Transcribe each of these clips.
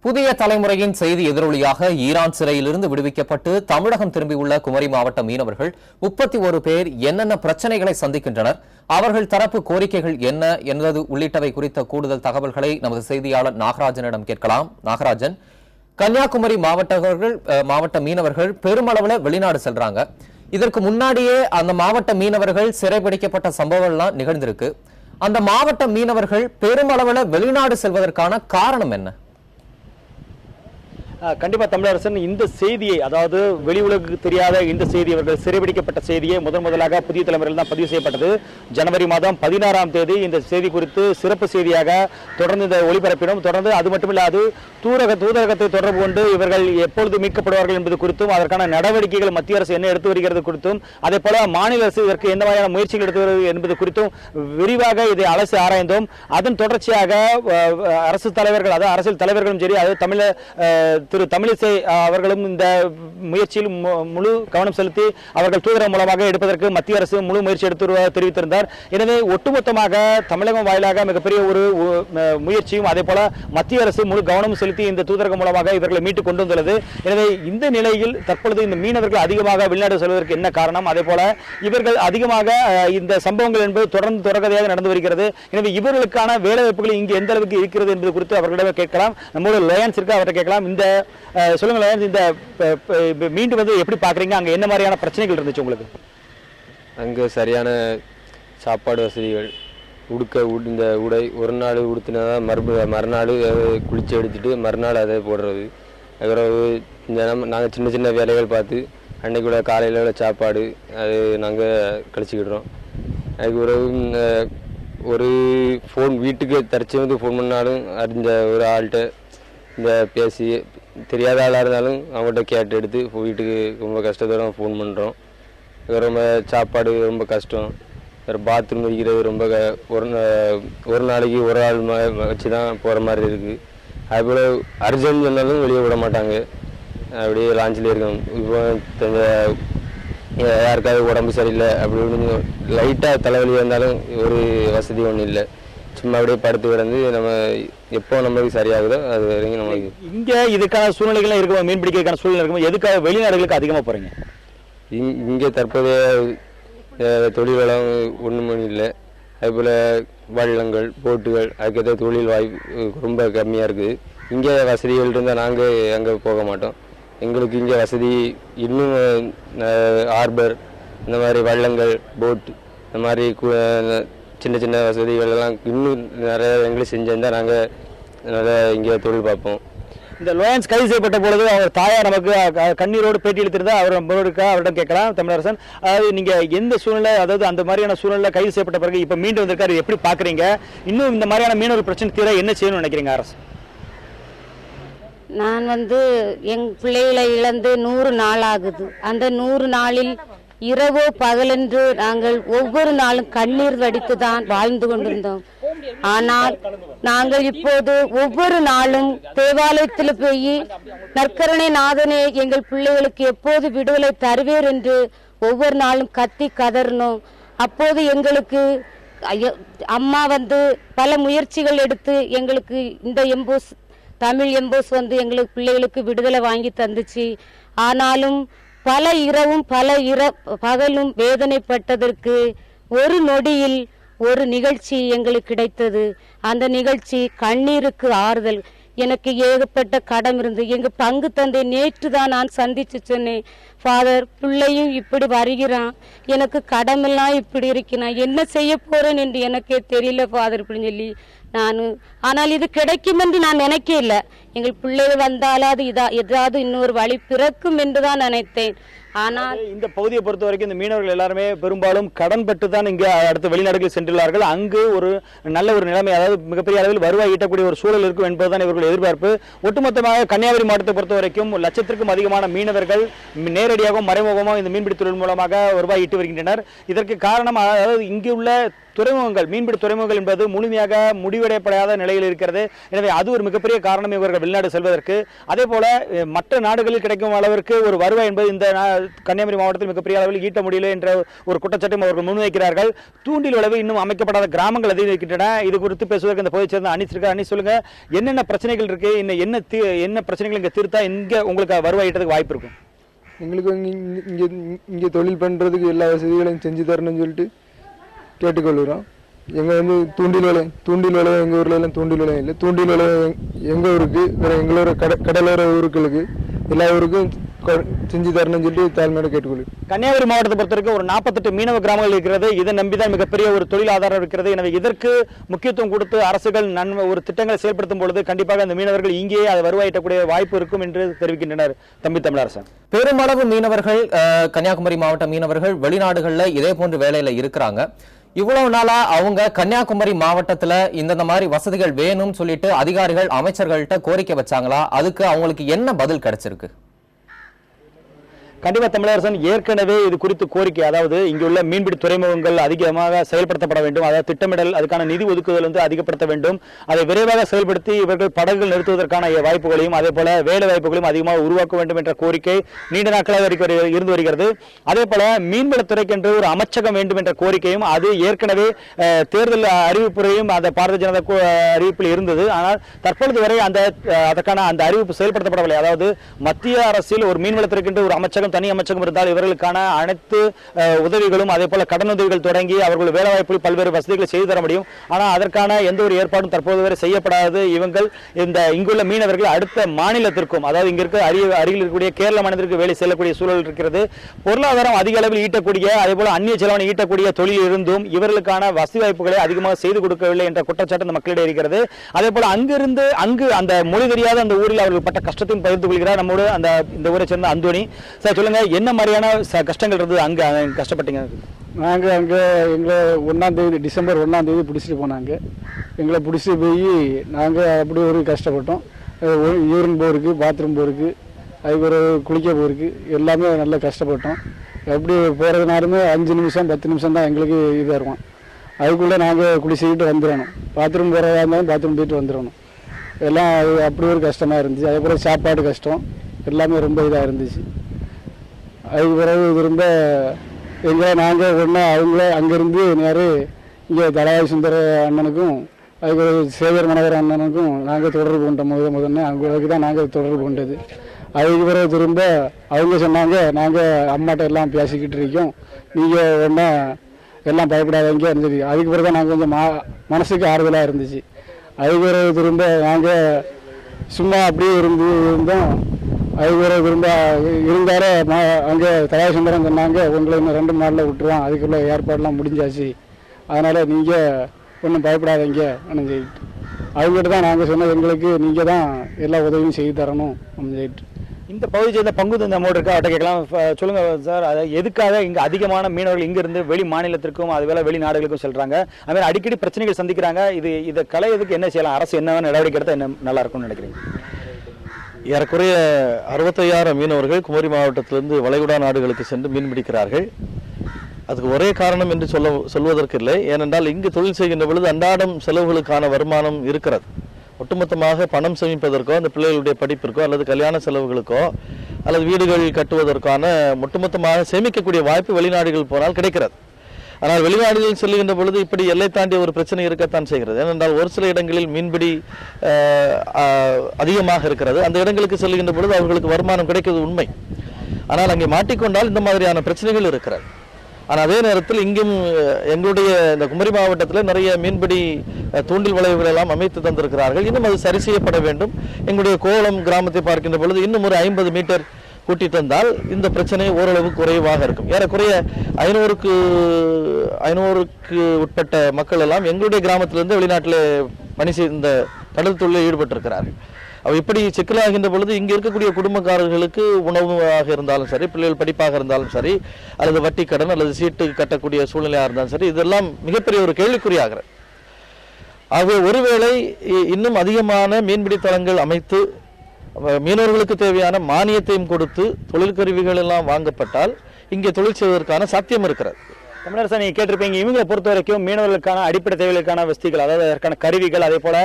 புதிய தலைமுறையின் செய்தி எதிரொலியாக ஈரான் சிறையிலிருந்து விடுவிக்கப்பட்டு தமிழகம் திரும்பியுள்ள குமரி மாவட்ட மீனவர்கள் 31 பேர் என்னென்ன பிரச்சனைகளை சந்திக்கின்றனர், அவர்கள் தரப்பு கோரிக்கைகள் என்ன என்பது உள்ளிட்டவை குறித்த கூடுதல் தகவல்களை நமது செய்தியாளர் நாகராஜனிடம் கேட்கலாம். நாகராஜன், கன்னியாகுமரி மாவட்ட மீனவர்கள் பெருமளவுல வெளிநாடு செல்றாங்க. இதற்கு முன்னாடியே அந்த மாவட்ட மீனவர்கள் சிறைபிடிக்கப்பட்ட சம்பவங்கள்லாம் நிகழ்ந்திருக்கு. அந்த மாவட்ட மீனவர்கள் பெருமளவுல வெளிநாடு செல்வதற்கான காரணம் என்ன? கண்டிப்பா தமிழரசன், இந்த செய்தியை, அதாவது வெளி உலகுக்கு தெரியாத இந்த செய்தி, அவர்கள் சிறைபிடிக்கப்பட்ட செய்தியை முதலாக புதிய தலைமுறையில் தான் பதிவு செய்யப்பட்டது. ஜனவரி மாதம் 16ஆம் தேதி இந்த செய்தி குறித்து சிறப்பு செய்தியாக தொடர்ந்து இந்த ஒளிபரப்பிடும். தொடர்ந்து அது மட்டுமில்லாது தூதரகத்தை தொடர்பு கொண்டு இவர்கள் எப்பொழுது மீட்கப்படுவார்கள் என்பது குறித்தும், அதற்கான நடவடிக்கைகள் மத்திய அரசு என்ன எடுத்து வருகிறது குறித்தும், அதே போல மாநில அரசு இதற்கு எந்த மாதிரியான முயற்சிகள் எடுத்து வருகிறது என்பது குறித்தும் விரிவாக இதை அலசி ஆராய்ந்தோம். அதன் தொடர்ச்சியாக அரசு தலைவர்கள், அதாவது அரசியல் தலைவர்களும் சரி, அது திரு தமிழிசை அவர்களும் இந்த முயற்சியில் முழு கவனம் செலுத்தி அவர்கள் தூதரகம் மூலமாக எடுப்பதற்கு மத்திய அரசு முழு முயற்சி எடுத்து தெரிவித்திருந்தார். எனவே ஒட்டுமொத்தமாக தமிழகம் வாயிலாக மிகப்பெரிய ஒரு முயற்சியும், அதே போல மத்திய அரசு முழு கவனம் செலுத்தி இந்த தூதரகம் மூலமாக இவர்களை மீட்டு கொண்டு வந்துள்ளது. எனவே இந்த நிலையில் தற்பொழுது இந்த மீனவர்கள் அதிகமாக வெளிநாடு செல்வதற்கு என்ன காரணம், அதே போல இவர்கள் அதிகமாக இந்த சம்பவங்கள் என்பது தொடர்ந்து தொடர்கதையாக நடந்து வருகிறது. எனவே இவர்களுக்கான வேலைவாய்ப்புகள் இங்கு எந்த அளவுக்கு இருக்கிறது என்பது குறித்து அவர்களிடம் கேட்கலாம். நம்மளோட லயன்ஸ் இருக்கு, அவர்கிட்ட கேட்கலாம். இந்த சொல்லுங்க, இந்த மீண்டும் வந்து எப்படி பாக்குறீங்க? அங்க என்ன மாதிரியான பிரச்சனைகள் இருந்துச்சு உங்களுக்கு? அங்க சரியான சாப்பாடு வசதிகள், இந்த உடை ஒரு நாள் உடுத்தினாதான் மறுநாள் குளிச்சு எடுத்துட்டு மறுநாள் அதை போடுறது. அதுக்கப்புறம் இந்த நாங்கள் சின்ன சின்ன வேலைகள் பார்த்து அன்னைக்கு கூட காலையில் உள்ள சாப்பாடு அது நாங்கள் கழிச்சுக்கிடுறோம். அதுக்கு ஒரு ஃபோன் வீட்டுக்கு தரிச்சு வந்து ஃபோன் பண்ணாலும் அறிஞ்ச ஒரு ஆள்கிட்ட இந்த பேசி, தெரியாத ஆளாக இருந்தாலும் அவங்கள்ட்ட கேட்டு எடுத்து வீட்டுக்கு ரொம்ப கஷ்டத்தோட ஃபோன் பண்ணுறோம். ரொம்ப சாப்பாடு ரொம்ப கஷ்டம். வேறு பாத்ரூம் வைக்கிறது ரொம்ப ஒரு நாளைக்கு ஒரு ஆள் வச்சு தான் போகிற மாதிரி இருக்குது. அதுபோல் அர்ஜென்ட் சொன்னாலும் வெளியே விட மாட்டாங்க, அப்படியே லாஞ்சிலே இருக்கணும். இப்போ யாருக்காவது உடம்பு சரியில்லை அப்படின்னு லைட்டாக தலைவலி வந்தாலும் ஒரு வசதி ஒன்றும் இல்லை. சும்மா அப்படியே படுத்து கிடந்து நம்ம எப்போ நம்மளுக்கு சரியாகுதோ அது வரைக்கும் நம்மளுக்கு. இங்கே இதுக்கான சூழ்நிலைகள்லாம் இருக்குமா? மீன் பிடிக்கிறதுக்கான சூழ்நிலை இருக்குமா? எதுக்காக வெளிநாடுகளுக்கு அதிகமாக போகிறீங்க? இங்கே தற்போதைய தொழில் வளம் ஒன்றுமே இல்லை. அதுபோல் வள்ளங்கள், போட்டுகள், அதுக்கேற்ற தொழில் வாய்ப்பு ரொம்ப கம்மியாக இருக்குது. இங்கே வசதிகள் இருந்தால் நாங்கள் அங்கே போக மாட்டோம். எங்களுக்கு இங்கே வசதி இன்னும் ஹார்பர், இந்த மாதிரி வள்ளங்கள், போட்டு, இந்த மாதிரி சின்ன சின்ன வசதிகள் எல்லாம் இன்னும் நிறைய எங்களுக்கு செஞ்சிருந்தால் நாங்கள் நல்லா இங்கே தொழில் பார்ப்போம். இந்த லோயன்ஸ் கைது செய்யப்பட்ட பொழுது அவர் தாயார் நமக்கு கண்ணீரோடு பேட்டி எடுத்திருந்தால் அவரிடம் கேட்கலாம். தமிழரசன், அதாவது நீங்கள் எந்த சூழ்நிலை, அதாவது அந்த மாதிரியான சூழ்நிலை கைது செய்யப்பட்ட பிறகு இப்போ மீண்டும் வந்திருக்காரு, எப்படி பார்க்குறீங்க? இன்னும் இந்த மாதிரியான மீனவர் பிரச்சனை தீர என்ன செய்யணும்னு நினைக்கிறீங்க அரசு? நான் என் பிள்ளைகளை இழந்து 100 நாள் ஆகுது. அந்த 100 நாளில் இரவோ பகலென்று நாங்கள் ஒவ்வொரு நாளும் கண்ணீர் வடித்து தான் வாழ்ந்து கொண்டிருந்தோம். ஆனால் நாங்கள் இப்போது ஒவ்வொரு நாளும் தேவாலயத்தில் போய் நற்கருணை நாதனே எங்கள் பிள்ளைகளுக்கு எப்போது விடுதலை தருவேர் என்று ஒவ்வொரு நாளும் கத்தி கதறணும். அப்போது எங்களுக்கு அம்மா பல முயற்சிகள் எடுத்து எங்களுக்கு இந்த தமிழ் எம்போஸ் எங்களுக்கு பிள்ளைகளுக்கு விடுதலை வாங்கி தந்துச்சு. ஆனாலும் பல இரவும் பகலும் வேதனைப்பட்டதற்கு ஒரு நொடியில் ஒரு நிகழ்ச்சி எங்களுக்கு கிடைத்தது. அந்த நிகழ்ச்சி கண்ணீருக்கு ஆறுதல். எனக்கு ஏகப்பட்ட கடன் இருந்து எங்க பங்கு தந்தை நேற்று தான் நான் சந்திச்சு சொன்னேன், ஃபாதர் பிள்ளையும் இப்படி வருகிறான், எனக்கு கடமெல்லாம் இப்படி இருக்கு, நான் என்ன செய்ய போறேன் என்று எனக்கே தெரியல ஃபாதர் அப்படின்னு சொல்லி ஆனால் இது கிடைக்கும் என்று நான் நினைக்கல. எங்கள் பிள்ளைகள் வந்தாலாவது ஏதாவது இன்னொரு வழி பிறக்கும் என்றுதான் நினைத்தேன். ஆனால் இந்த பகுதியை பொறுத்த வரைக்கும் இந்த மீனவர்கள் எல்லாருமே பெரும்பாலும் கடன் பட்டு தான் இங்கே அடுத்த வெளிநாடுகளில் சென்றுள்ளார்கள். அங்கு ஒரு நல்ல ஒரு நிலைமை, அதாவது மிகப்பெரிய அளவில் வருவாய் ஈட்டக்கூடிய ஒரு சூழல் இருக்கும் என்பதுதான் இவர்கள் எதிர்பார்ப்பு. ஒட்டுமொத்தமாக கன்னியாகுமரி மாவட்டத்தை பொறுத்த வரைக்கும் 1 லட்சத்திற்கும் அதிகமான மீனவர்கள் நேரடியாகவும் மறைமுகமாக இந்த மீன்பிடி தொழில் மூலமாக வருவாய் ஈட்டு வருகின்றனர். இதற்கு காரணம், அதாவது இங்கு உள்ள துறைமுகங்கள், மீன்பிடி துறைமுகங்கள் என்பது முழுமையாக முடிவடையப்படாத நிலையில் இருக்கிறது. எனவே அது ஒரு மிகப்பெரிய காரணம் இவர்கள் வெளிநாடு செல்வதற்கு. அதே போல மற்ற நாடுகளில் கிடைக்கும் அளவிற்கு ஒரு வருவாய் என்பது இந்த கன்னியாகுமரி மாவட்டத்தில் மிகப்பெரிய அளவில் ஈட்ட முடியல என்ற ஒரு குற்றச்சாட்டும் அவர்கள் முன்வைக்கிறார்கள். தூண்டில் விளைவு இன்னும் அமைக்கப்படாத கிராமங்கள் அதிகம் இருக்கின்றன. இது குறித்து பேசுவதற்கு இந்த பகுதியை சேர்ந்த அனிஸ் இருக்கார். அனிஸ், சொல்லுங்க, என்னென்ன பிரச்சனைகள் இருக்கு, என்ன பிரச்சனைகள் இங்க தீர்த்தா இங்க உங்களுக்கு வருவாய் ஈட்டதுக்கு வாய்ப்பு இருக்கும்? எங்களுக்கு இங்கே தொழில் பண்ணுறதுக்கு எல்லா வசதிகளையும் செஞ்சு தரணும்னு சொல்லிட்டு கேட்டுக்கொள்கிறோம். எங்கள் தூண்டில் வலை எங்கள் ஊரில் எல்லாம் தூண்டில் வலை இல்லை. தூண்டில் வலை எங்கள் ஊருக்கு, வேறு எங்களோட கடலோர ஊருக்களுக்கு எல்லா ஊருக்கும் செஞ்சு தரணும்னு சொல்லிட்டு தாழ்மையோட கேட்டுக்கொள்கிறோம். கன்னியாகுமரி மாவட்டத்தை பொறுத்த வரைக்கும் ஒரு 48 மீனவ கிராமங்கள் இருக்கிறது. இதை நம்பிதான் மிகப்பெரிய ஒரு தொழில் ஆதாரம் இருக்கிறது. எனவே இதற்கு முக்கியத்துவம் கொடுத்து அரசுகள் ஒரு திட்டங்களை செயல்படுத்தும் பொழுது கண்டிப்பாக அந்த மீனவர்கள் இங்கேயே அதை வருவாயிட்டக்கூடிய வாய்ப்பு இருக்கும் என்று தெரிவிக்கின்றனர். தம்பி தமிழரசன், பெருமளவு மீனவர்கள், கன்னியாகுமரி மாவட்ட மீனவர்கள் வெளிநாடுகள்ல இதே போன்ற வேலையில இருக்கிறாங்க. இவ்வளவு நாளா அவங்க கன்னியாகுமரி மாவட்டத்துல இந்த மாதிரி வசதிகள் வேணும்னு சொல்லிட்டு அதிகாரிகள், அமைச்சர்கள்ட்ட கோரிக்கை வச்சாங்களா? அதுக்கு அவங்களுக்கு என்ன பதில் கிடைச்சிருக்கு? கண்டிப்பா தமிழரசன், ஏற்கனவே இது குறித்து கோரிக்கை, அதாவது இங்குள்ள மீன்பிடி துறைமுகங்கள் அதிகமாக செயல்படுத்தப்பட வேண்டும், அதாவது திட்டமிடல், அதுக்கான நிதி ஒதுக்குதல் அதிகப்படுத்த வேண்டும், அதை விரைவாக செயல்படுத்தி இவர்கள் படகுகள் நிறுத்துவதற்கான வாய்ப்புகளையும் அதே போல வேலை வாய்ப்புகளையும் அதிகமாக உருவாக்க வேண்டும் என்ற கோரிக்கை நீண்ட நாட்களாக இருந்து வருகிறது. அதே போல மீன்வளத்துறைக்கு என்று ஒரு அமைச்சகம் வேண்டும் என்ற கோரிக்கையும் அது ஏற்கனவே தேர்தல் அறிவிப்புறையும் அந்த பாரதிய ஜனதா அறிவிப்பில் இருந்தது. ஆனால் தற்பொழுது வரை அதற்கான அந்த அறிவிப்பு செயல்படுத்தப்படவில்லை. அதாவது மத்திய அரசில் ஒரு மீன்வளத்துறைக்கு என்று ஒரு அமைச்சகம், தனி அமைச்சகம் இருந்தால் இவர்களுக்கான அனைத்து உதவிகளும் அதே போல கடன் உதவிகள் தொடங்கி அவர்கள் வேலைவாய்ப்பில் பல்வேறு வசதிகளை செய்து தர முடியும். ஆனால் அதற்கான எந்த ஒரு ஏற்பாடும் தற்போது வரை செய்யப்படாது. இங்குள்ள மீனவர்கள் அடுத்த மாநிலத்திற்கும், அதாவது இங்க இருக்க அருகில் இருக்கக்கூடிய கேரள மாநிலத்திற்கு வேலை செல்லக்கூடிய சூழல் இருக்கிறது. பொருளாதாரம் அதிக அளவில் ஈட்டக்கூடிய அதே போல அந்நிய செலவனை ஈட்டக்கூடிய தொழில் இருந்தும் இவர்களுக்கான வசதி வாய்ப்புகளை அதிகமாக செய்து கொடுக்கவில்லை என்ற குற்றச்சாட்டு அந்த மக்களிடையே இருக்கிறது. அதே போல அங்கு அந்த மொழி தெரியாத அந்த ஊரில் அவர்கள் பட்ட கஷ்டத்தையும் பகிர்ந்து கொள்கிறார் நம்மோடு இந்த ஊரை சேர்ந்த அந்தோணி. சொல்லுங்க, என்ன மாதிரியான கஷ்டங்கள் இருந்தது அங்க கஷ்டப்பட்டீங்க? நாங்கள் அங்கே எங்களை டிசம்பர் 1 பிடிச்சிட்டு போனாங்க. எங்களை பிடிச்சிட்டு போய் நாங்கள் அப்படி ஒரு கஷ்டப்பட்டோம். யூரின் போருக்கு, பாத்ரூம் போருக்கு, அதுக்கு ஒரு குளிக்க போருக்கு எல்லாமே நல்லா கஷ்டப்பட்டோம். எப்படி போகிறதுனாலுமே 5 நிமிஷம் 10 நிமிஷம் தான் எங்களுக்கு இதாக இருக்கும். அதுக்குள்ளே நாங்கள் குளிச்சுக்கிட்டு வந்துடணும். பாத்ரூம் போகிறதா இருந்தாலும் பாத்ரூம் போயிட்டு வந்துடணும். எல்லாம் அப்படி ஒரு கஷ்டமாக இருந்துச்சு. அதே போல் சாப்பாடு கஷ்டம் எல்லாமே ரொம்ப இதாக இருந்துச்சு. அதுக்கு பிறகு திரும்ப நாங்கள் ஒன்றா அவங்களே அங்கேருந்து நேரம் இங்கே தலவாய் சுந்தர அண்ணனுக்கும் அதுக்கு சேகர் மனோகர் அண்ணனுக்கும் நாங்கள் தொடர்பு கொண்டோம். முதல்ல அவங்களுக்கு தான் நாங்கள் தொடர்பு கொண்டது. அதுக்கு பிறகு திரும்ப அவங்க சொன்னாங்க, நாங்கள் அம்மாட்ட எல்லாம் பேசிக்கிட்டு இருக்கோம், நீங்கள் ஒன்றா எல்லாம் பயப்படாதீங்க இருந்துச்சு. அதுக்கு பிறகு தான் நாங்கள் கொஞ்சம் மனசுக்கு ஆறுதலாக இருந்துச்சு. அதுக்கு பிறகு திரும்ப நாங்கள் சும்மா அப்படியே இருந்தோம். அதுக்கு பிறகு திரும்ப இருந்தாலும் அங்கே தலவாய் சுந்தரம் சொன்னாங்க, உங்களை இன்னும் 2 நாளில் விட்டுருவோம், அதுக்குள்ளே ஏற்பாடெல்லாம் முடிஞ்சாச்சு, அதனால் நீங்கள் ஒன்றும் பயப்படாதீங்க அப்படின்னு சொல்லிட்டு அவங்ககிட்ட தான் நாங்கள் சொன்னோம், எங்களுக்கு நீங்கள் தான் எல்லா உதவியும் செய்து தரணும் அப்படின்னு சொல்லிட்டு. இந்த பகுதி சேர்ந்த பங்கு தந்த அமௌண்ட் இருக்கா அவட்ட கேட்கலாம். சொல்லுங்க சார், அதை எதுக்காக இங்கே அதிகமான மீனவர்கள் இங்கிருந்து வெளி மாநிலத்திற்கும் அதுவேளை வெளிநாடுகளுக்கும் செல்றாங்க, அதுமாதிரி அடிக்கடி பிரச்சனைகள் சந்திக்கிறாங்க, இதை களையதுக்கு என்ன செய்யலாம், அரசு என்ன நடவடிக்கை எடுத்தால் என்ன நல்லா இருக்கும்னு நினைக்கிறீங்க? ஏறக்குறைய 65,000 மீனவர்கள் குமரி மாவட்டத்திலிருந்து வளைகுடா நாடுகளுக்கு சென்று மீன் பிடிக்கிறார்கள். அதுக்கு ஒரே காரணம் என்று சொல்வதற்கு இல்லை. ஏனென்றால் இங்கு தொழில் செய்கின்ற பொழுது அன்றாடம் செலவுகளுக்கான வருமானம் இருக்கிறது. ஒட்டுமொத்தமாக பணம் சேமிப்பதற்கோ, அந்த பிள்ளைகளுடைய படிப்பிற்கோ அல்லது கல்யாண செலவுகளுக்கோ அல்லது வீடுகள் கட்டுவதற்கான ஒட்டுமொத்தமாக சேமிக்கக்கூடிய வாய்ப்பு வெளிநாடுகள் போனால் கிடைக்கிறது. ஆனால் வெளிநாடுகளில் செல்லுகின்ற பொழுது இப்படி எல்லை தாண்டிய ஒரு பிரச்சனை இருக்கத்தான் செய்கிறது. ஏனென்றால் ஒரு சில இடங்களில் மீன்பிடி அதிகமாக இருக்கிறது. அந்த இடங்களுக்கு செல்லுகின்ற பொழுது அவர்களுக்கு வருமானம் கிடைக்கிறது உண்மை. ஆனால் அங்கே மாட்டிக்கொண்டால் இந்த மாதிரியான பிரச்சனைகள் இருக்கிறது. ஆனால் அதே நேரத்தில் இங்கும் எங்களுடைய இந்த குமரி மாவட்டத்தில் நிறைய மீன்பிடி தூண்டில் வளைவுகள் எல்லாம் அமைத்து தந்திருக்கிறார்கள். இன்னும் அது சரி செய்யப்பட வேண்டும். எங்களுடைய கோலம் கிராமத்தை பார்க்கின்ற பொழுது இன்னும் ஒரு 50 மீட்டர் கூட்டி தந்தால் இந்த பிரச்சனை ஓரளவு குறைவாக இருக்கும். ஏறக்குறைய 500க்கு உட்பட்ட மக்கள் எல்லாம் எங்களுடைய கிராமத்திலிருந்து வெளிநாட்டில் பணி செய்த கடல் தொழிலில் ஈடுபட்டிருக்கிறார்கள். இப்படி சிக்கலாகின்ற பொழுது இங்கே இருக்கக்கூடிய குடும்பக்காரர்களுக்கு உணவாக இருந்தாலும் சரி, பிள்ளைகள் படிப்பாக இருந்தாலும் சரி, அல்லது வட்டி கடன் அல்லது சீட்டு கட்டக்கூடிய சூழ்நிலையாக இருந்தாலும் சரி, இதெல்லாம் மிகப்பெரிய ஒரு கேள்விக்குறியாகிறது. ஆகவே ஒருவேளை இன்னும் அதிகமான மீன்பிடி தளங்கள் அமைத்து மீனவர்களுக்கு தேவையான மானியத்தையும் கொடுத்து தொழில் கருவிகள் எல்லாம் வாங்கப்பட்டால் இங்கே தொழில் செய்வதற்கான சாத்தியம் இருக்கிறது. தமிழரசன், நீங்க கேட்டிருப்பீங்க, இவங்க பொறுத்த வரைக்கும் மீனவர்களுக்கான அடிப்படை தேவைகளுக்கான வசதிகள், அதாவது அதற்கான கருவிகள், அதே போல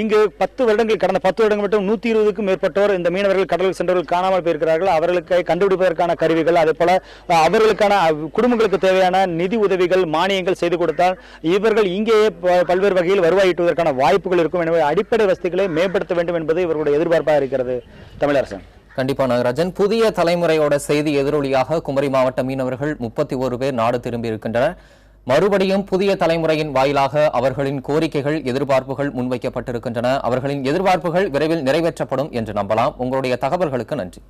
இங்கு 10 வருடங்கள் கடந்த 10 வருடங்கள் மட்டும் 120க்கும் மேற்பட்டோர் இந்த மீனவர்கள் கடலுக்கு சென்றவர்கள் காணாமல் போயிருக்கிறார்கள். அவர்களுக்கு கண்டுபிடிப்பதற்கான கருவிகள், அதே போல அவர்களுக்கான குடும்பங்களுக்கு தேவையான நிதி உதவிகள், மானியங்கள் செய்து கொடுத்தால் இவர்கள் இங்கேயே பல்வேறு வகையில் வருவாய் ஈட்டுவதற்கான வாய்ப்புகள் இருக்கும். எனவே அடிப்படை வசதிகளை மேம்படுத்த வேண்டும் என்பது இவர்களுடைய எதிர்பார்ப்பாக இருக்கிறது. தமிழரசன். கண்டிப்பா நாகராஜன், புதிய தலைமுறையோட செய்தி எதிரொலியாக குமரி மாவட்ட மீனவர்கள் 31 பேர் நாடு திரும்பி இருக்கின்றனர். மறுபடியும் புதிய தலைமுறையின் வாயிலாக அவர்களின் கோரிக்கைகள், எதிர்பார்ப்புகள் முன்வைக்கப்பட்டிருக்கின்றன. அவர்களின் எதிர்பார்ப்புகள் விரைவில் நிறைவேற்றப்படும் என்று நம்பலாம். உங்களுடைய தகவல்களுக்கு நன்றி.